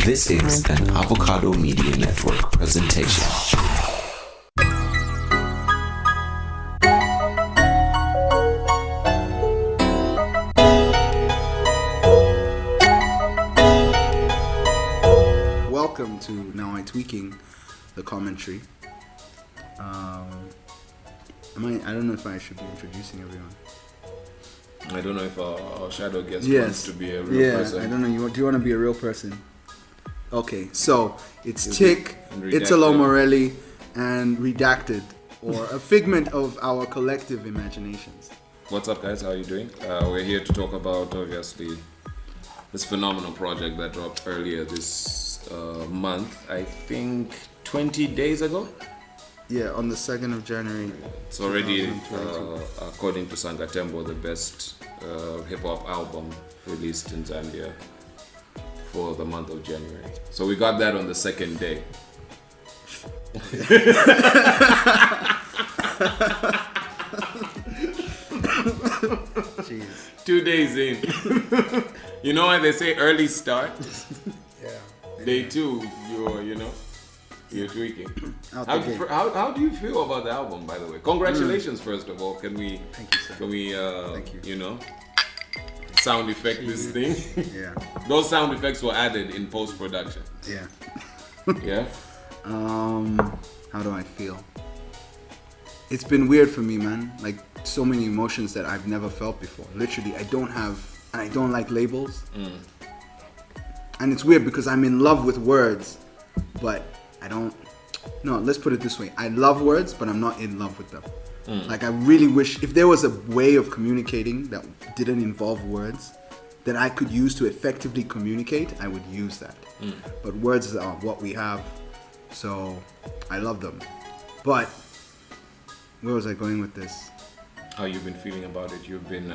This is an Avocado Media Network presentation. Welcome to NAWAITWEAKIng, the commentary. I don't know if I should be introducing everyone. I don't know if our shadow guest wants to be a real person. I don't know. Do you want to be a real person? Okay, so it's Tick, Italo Morelli, and Redacted, or a figment of our collective imaginations. What's up, guys? How are you doing? We're here to talk about, obviously, this phenomenal project that dropped earlier this month. I think 20 days ago. Yeah, on the 2nd of January. It's already, according to Sangatembo, the best hip-hop album released in Zambia for the month of January. So we got that on the second day. Jeez. 2 days in. You know why they say early start? Yeah. Day 2, you're tweaking. How do you feel about the album, by the way? Congratulations, first of all. Can we? Thank you, sir. Can we? Thank you. Sound effect this thing. Yeah. Those sound effects were added in post production. Yeah. Yeah. How do I feel? It's been weird for me, man. Like so many emotions that I've never felt before. Literally, I don't like labels. And it's weird because I'm in love with words, but let's put it this way. I love words, but I'm not in love with them. Like I really wish if there was a way of communicating that didn't involve words that I could use to effectively communicate, I would use that. But words are what we have, so I love them. But where was I going with this? How you've been feeling about it? You've been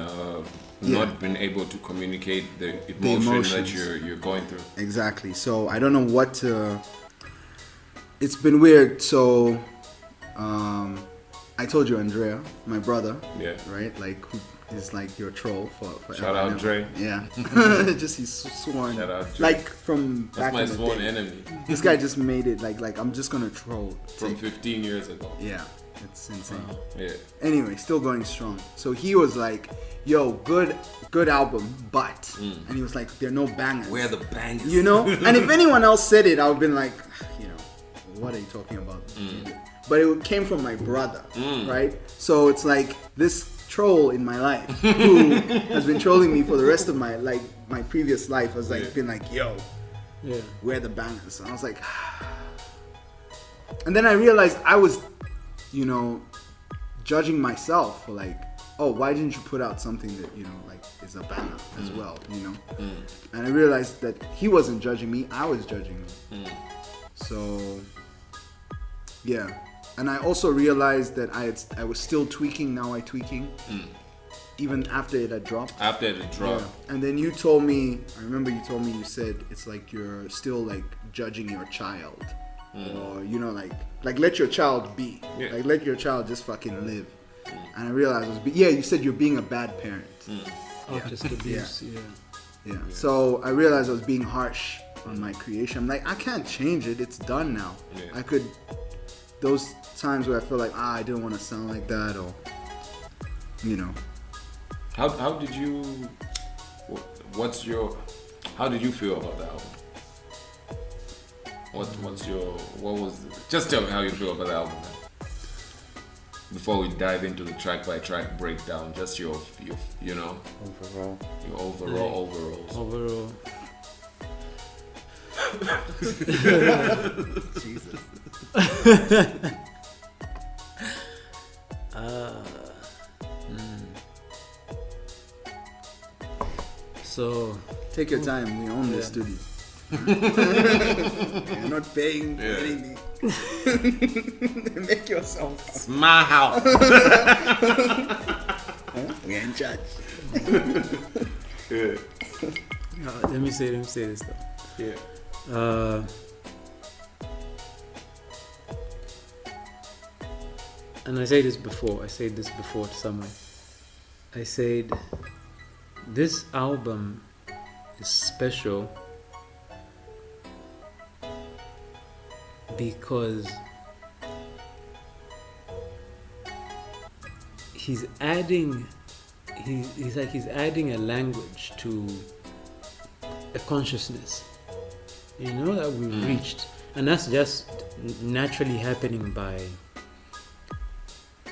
not been able to communicate the emotion that you're going through. Exactly. So I don't know what to. It's been weird. So I told you, Andrea, my brother. Yeah. Right. Like who is like your troll for Shout out Dre. Yeah. Just he's sworn. Shout out Dre. Like from That's back my in the sworn day. enemy. This guy just made it like I'm just gonna troll. From 15 years ago. Yeah. It's insane. Yeah. Anyway, still going strong. So he was like, "Yo, good album, but," and he was like, "There are no bangers." Where are the bangers? And if anyone else said it, I would have been like, what are you talking about? But it came from my brother, right? So it's like this troll in my life who has been trolling me for the rest of my previous life has been like, "Yo, where are the bangers?" And I was like, and then I realized I was, judging myself for like, oh, why didn't you put out something that is a banger as well, And I realized that he wasn't judging me, I was judging me. So yeah, and I also realized that I was still tweaking NAWAITWEAKIng even after it had dropped. After it had dropped. Yeah. And then you told me, I remember you told me, you said it's like you're still like judging your child. Or like let your child be. Yeah. Like let your child just fucking live. And I realized you said you're being a bad parent. Just abuse. Yeah. So I realized I was being harsh on my creation. I'm like, I can't change it. It's done now. Yeah. I could. Those times where I feel like I didn't want to sound like that, or How did you? How did you feel about the album? Just tell me how you feel about the album, man. Before we dive into the track by track breakdown, just your overall. Jesus. So take your time. We own this studio. You're not paying anything. Make yourself. It's my house. We're in charge. Let me say this though. Yeah. And I said this before to someone. I said this album is special because he's adding he's adding a language to a consciousness, you know, that we've reached, and that's just naturally happening by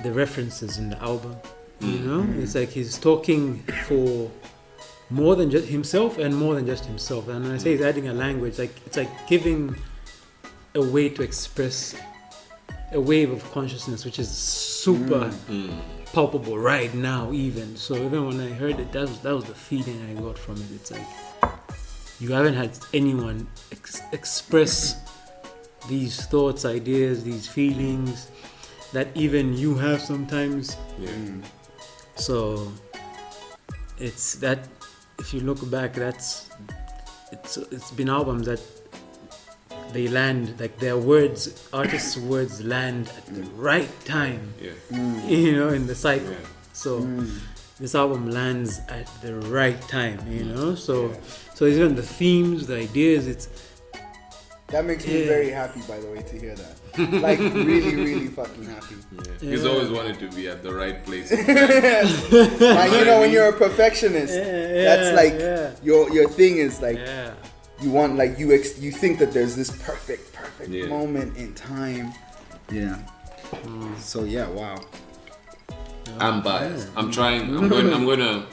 the references in the album. You know, it's like he's talking for more than just himself and more than just himself. And when I say he's adding a language, like it's like giving a way to express a wave of consciousness, which is super palpable right now. Even so, even when I heard it, that was the feeling I got from it. It's like you haven't had anyone express these thoughts, ideas, these feelings that even you have sometimes. So it's that, if you look back, it's been albums that they land, like their words, artists' words land at the right time, you know, in the cycle. So this album lands at the right time, you know. So even the themes, the ideas, That makes me very happy, by the way, to hear that. Like, really, really fucking happy. He's always wanted to be at the right place. Like, you know, when you're a perfectionist, that's like your thing is like you want, like, you think that there's this perfect moment in time. So wow. I'm biased. I'm going to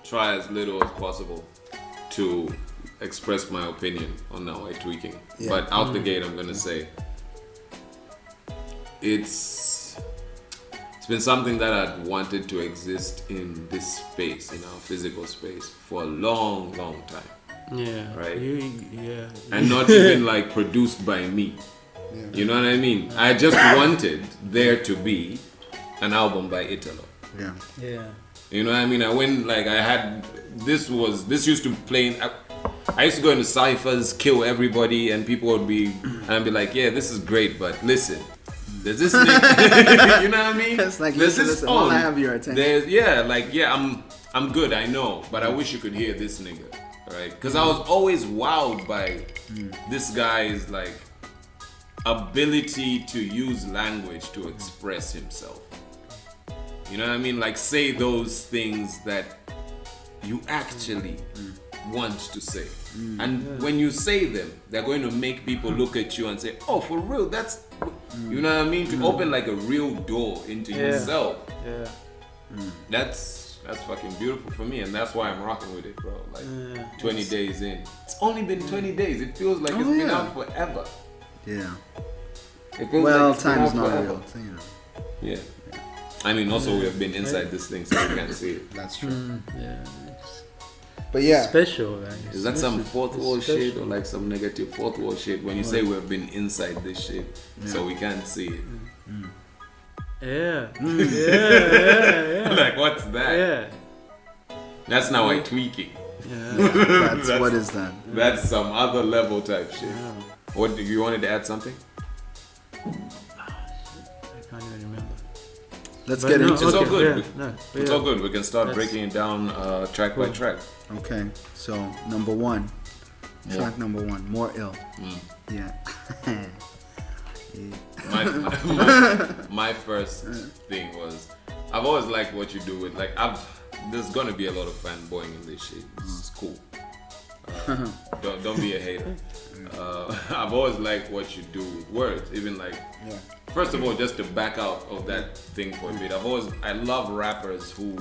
try as little as possible to express my opinion on NAWAITWEAKING. But out the gate, I'm going to say it's been something that I'd wanted to exist in this space, in our physical space, for a long time. Right? And not even like produced by me. You know what I mean? I just wanted there to be an album by Italo. You know what I mean? This used to play in, I used to go into cyphers, kill everybody, and people would be, and I'd be like, yeah, this is great, but listen, there's this nigga, you know what I mean? It's like, listen, I want to have your attention. I'm good, I know, but I wish you could hear this nigga, right? Because I was always wowed by this guy's, like, ability to use language to express himself. You know what I mean? Like, say those things that you actually want to say. And when you say them, they're going to make people look at you and say, oh, for real, that's, you know what I mean? To open like a real door into yourself. That's fucking beautiful for me, and that's why I'm rocking with it, bro. Like 20 days in. It's only been 20 days. It feels like it's been out forever. It feels like time's not real, you know. I mean, also we have been inside this thing, so we can't see it. That's true. But special. Like, is that some fourth wall shit or like some negative fourth wall shit when you say we've been inside this shit, so we can't see it? Like, what's that? That's NAWAITWEAKING. That's what is that? That's some other level type shit. What, do you wanted to add something? I can't even remember. Let's get into it. It's all good. It's all good. We can start breaking it down track by track. Okay, so number one, track number one, More Ill. My first thing was, I've always liked what you do with, like, there's gonna be a lot of fanboying in this shit. This is cool. Don't be a hater. I've always liked what you do with words, even like, first of all, just to back out of that thing for a bit, I love rappers who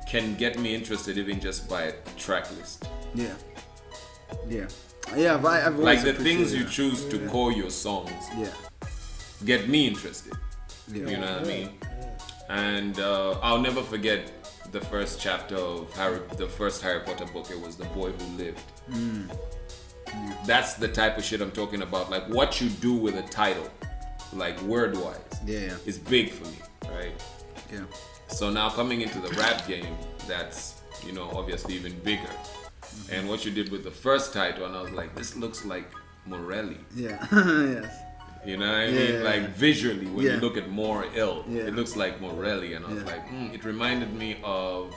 can get me interested even just by a track list. I've like the things you choose to call your songs get me interested. You know what I mean? And I'll never forget the first chapter of the first Harry Potter book. It was The Boy Who Lived. That's the type of shit I'm talking about. Like, what you do with a title, like word-wise, is big for me, right? So now coming into the rap game, that's, you know, obviously even bigger. And what you did with the first title, and I was like, this looks like Morelli. You know what I mean? Like, visually, when you look at More Ill, it looks like Morelli. And I was like, it reminded me of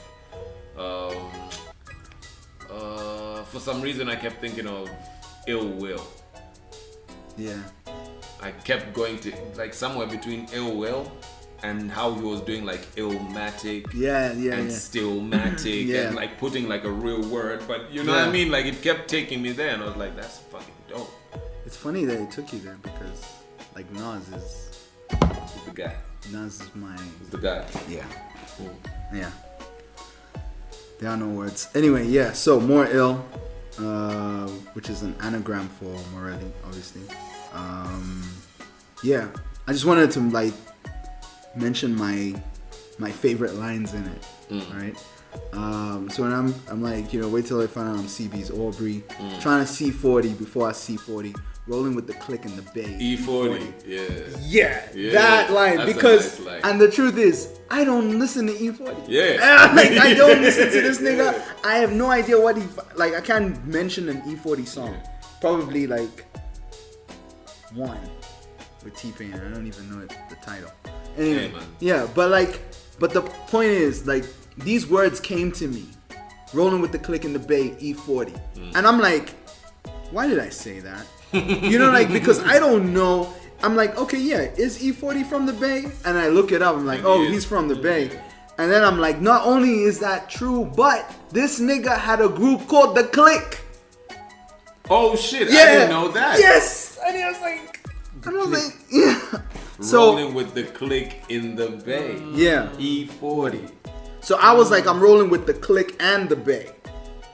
For some reason, I kept thinking of Ill Will. Yeah. I kept going to like somewhere between Ill Will and how he was doing like Illmatic and Stillmatic and like putting like a real word, but you know what I mean? Like it kept taking me there, and I was like, that's fucking dope. It's funny that it took you there because like Nas is the guy. Nas is my. He's the guy. Yeah. Cool. Yeah. There are no words. Anyway, yeah. So More Ill, which is an anagram for Morelli, obviously. Yeah. I just wanted to like mention my favorite lines in it, right? So when I'm like, you know, wait till I find out I'm CB's Aubrey, trying to C40 before I C40, rolling with the click in the bay. E40, yeah, that line, because, nice line. And the truth is, I don't listen to E40. Yeah. Like, I don't listen to this nigga. I have no idea what like, I can't mention an E40 song. Probably like one with T-Pain. I don't even know the title. Anyway, but the point is, like, these words came to me, rolling with the click in the bay, E40. And I'm like, why did I say that? You know, like, because I don't know. I'm like, okay, yeah, is E40 from the Bay? And I look it up. I'm like, oh, he's from the Bay. And then I'm like, not only is that true, but this nigga had a group called The Click. Oh, shit. Yeah. I didn't know that. Yes. And I was like, yeah. So, rolling with the click in the Bay. Yeah. E40. So I was like, I'm rolling with the click and the Bay.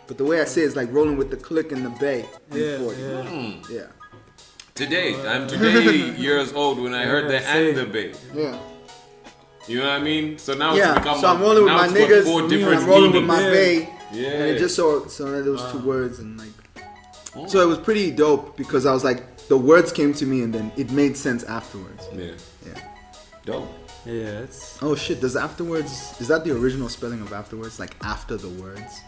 But the way I say it is like rolling with the click in the Bay. E40. Yeah. Today, I'm today years old when I heard the and the Bay. Yeah. You know what I mean? So now it's become so I'm rolling with my niggas, I'm rolling with my Bay. Yeah. And it just so those two words and like. So it was pretty dope because I was like, the words came to me and then it made sense afterwards. Yeah. Yeah. Dope. Yeah. It's... Oh shit! Does afterwards? Is that the original spelling of afterwards? Like after the words?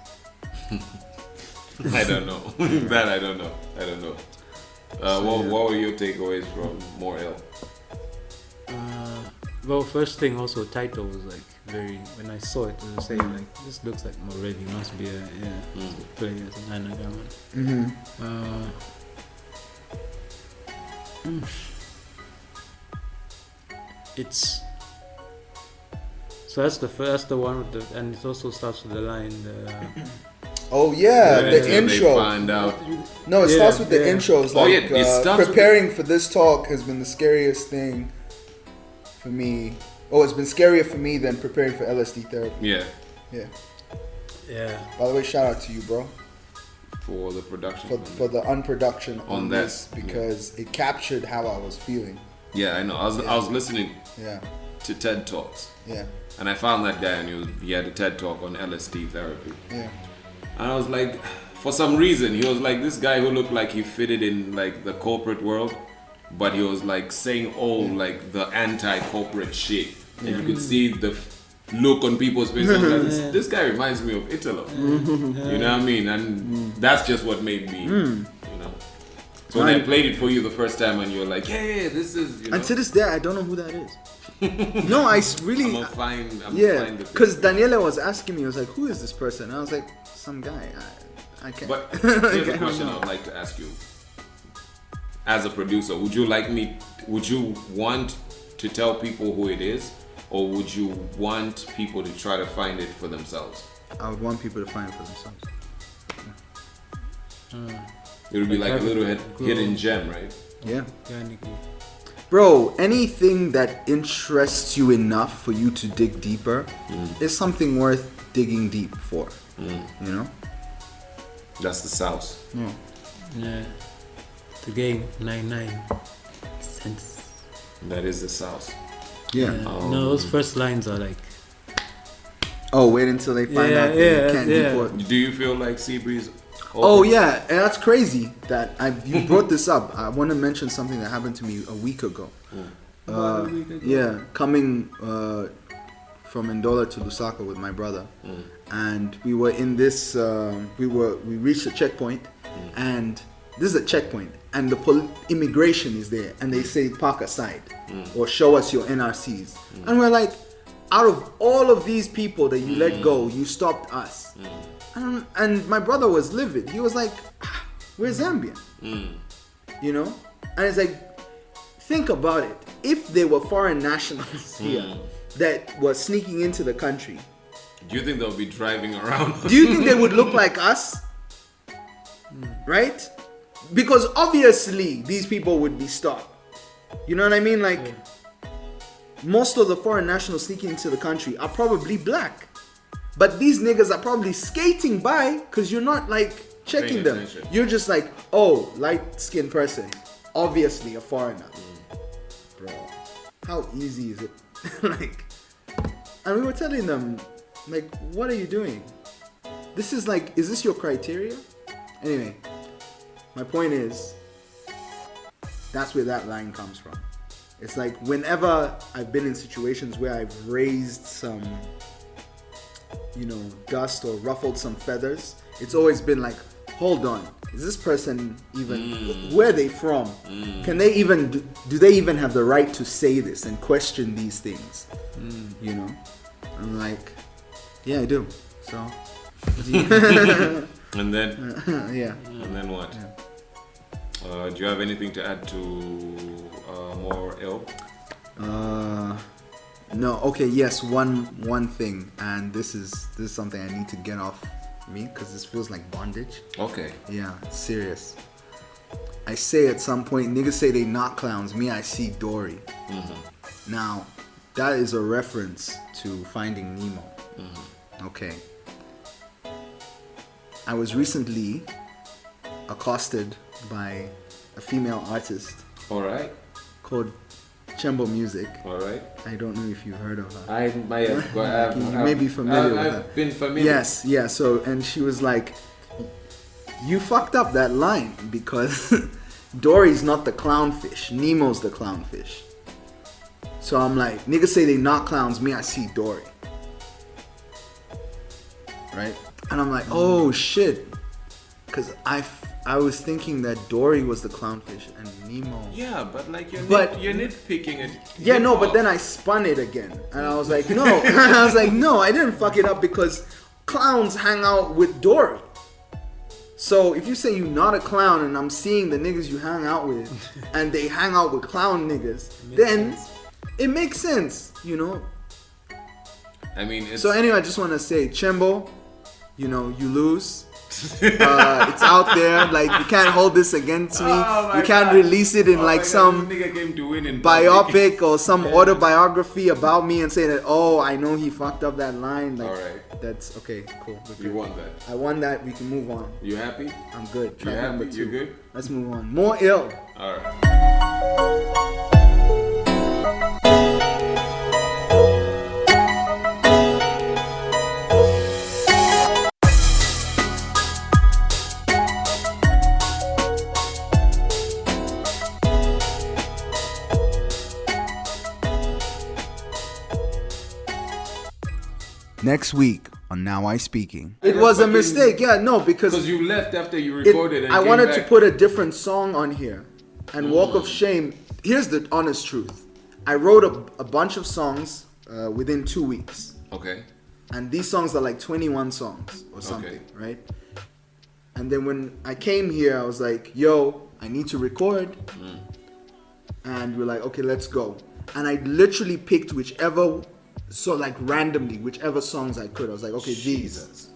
I don't know. That I don't know. What were your takeaways from More Ill? Well, first thing also, title was like very. When I saw it, I was saying like, this looks like Morelli. Must be a play as an anagram. It's. So that's the one with the, and it also starts with the line. Oh yeah, the intro. They find out. No, it starts with the intro. It's like, it starts preparing for this talk has been the scariest thing for me. Oh, it's been scarier for me than preparing for LSD therapy. Yeah. By the way, shout out to you, bro, for the production. For the unproduction on this that, because it captured how I was feeling. Yeah, I know. I was listening. Yeah. To TED Talks. Yeah. And I found that guy, and he had a TED Talk on LSD therapy. Yeah. And I was like, for some reason, he was like this guy who looked like he fitted in like the corporate world, but he was like saying all like the anti-corporate shit. And you could see the look on people's faces. Like, this guy reminds me of Italo. You know what I mean? And that's just what made me, you know. So when I played it for you the first time, and you were like, yeah, this is. You know? And to this day, I don't know who that is. No, I really. I'm gonna find because Daniela was asking me, I was like, who is this person? And I was like, some guy. I can't. But here's a question I would like to ask you. As a producer, would you want to tell people who it is, or would you want people to try to find it for themselves? I would want people to find it for themselves. It would be like a little hidden gem, right? Yeah. Bro, anything that interests you enough for you to dig deeper is something worth digging deep for. You know? That's the South. Yeah. The game 99 cents. That is the South. Yeah. No, those first lines are like. Oh, wait until they find out they can't deport. Do you feel like Seabreeze? Oh yeah, and that's crazy that you brought this up. I want to mention something that happened to me a week ago. Yeah, coming from Ndola to Lusaka with my brother, and we were in this. We reached a checkpoint, and this is a checkpoint, and the immigration is there, and they say park aside or show us your NRCs, and we're like, out of all of these people that you let go, you stopped us. And my brother was livid. He was like, we're Zambian. You know? And it's like, think about it. If there were foreign nationals here that were sneaking into the country, do you think they'll be driving around? Do you think they would look like us? Right? Because obviously these people would be stopped. You know what I mean? Like, most of the foreign nationals sneaking into the country are probably black. But these niggas are probably skating by because you're not like checking them. Attention. You're just like, oh, light-skinned person. Obviously a foreigner. Bro, how easy is it? Like, and we were telling them, like, what are you doing? This is like, is this your criteria? Anyway, my point is, that's where that line comes from. It's like, whenever I've been in situations where I've raised some, you know, dust or ruffled some feathers, it's always been like, hold on, is this person even, where are they from? Can they even, do they even have the right to say this and question these things? You know? I'm like, yeah, I do. So. And then? Yeah. And then what? Yeah. Do you have anything to add to more ill? No. Okay. Yes. One thing, and this is something I need to get off me because this feels like bondage. Okay. Yeah. It's serious. I say at some point, niggas say they not clowns. Me, I see Dory. Now, that is a reference to Finding Nemo. Okay. I was recently accosted by a female artist. All right. Called Chembo Music. All right. I don't know if you've heard of her. I might have. But you may be familiar with her. I've been familiar. Yes, yeah. So, and she was like, you fucked up that line because Dory's not the clownfish. Nemo's the clownfish. So I'm like, niggas say they not clowns. Me, I see Dory. Right? And I'm like, oh shit. Because I was thinking that Dory was the clownfish and Nemo. Yeah, but like you're nitpicking it. Yeah, no, but then I spun it again. And I was like, no. I was like, no, I didn't fuck it up because clowns hang out with Dory. So if you say you're not a clown and I'm seeing the niggas you hang out with and they hang out with clown niggas, then it makes sense, you know? I mean, so anyway, I just want to say, Chembo, you know, you lose. It's out there. Like, you can't hold this against me. You can't release it in like some biopic or some autobiography about me and say that, oh, I know he fucked up that line. Like, alright. That's okay, cool. You won that. I won that. We can move on. You happy? I'm good. You happy? You good? Let's move on. More ill. Alright. Next week on Now I Speaking. It was a mistake, yeah, no, because you left after you recorded and I wanted to put a different song on here. And Walk of Shame, here's the honest truth. I wrote a bunch of songs within 2 weeks. Okay. And these songs are like 21 songs or something, right? And then when I came here, I was like, yo, I need to record. And we're like, okay, let's go. And I literally picked whichever, so like randomly, whichever songs I could. I was like, okay, these.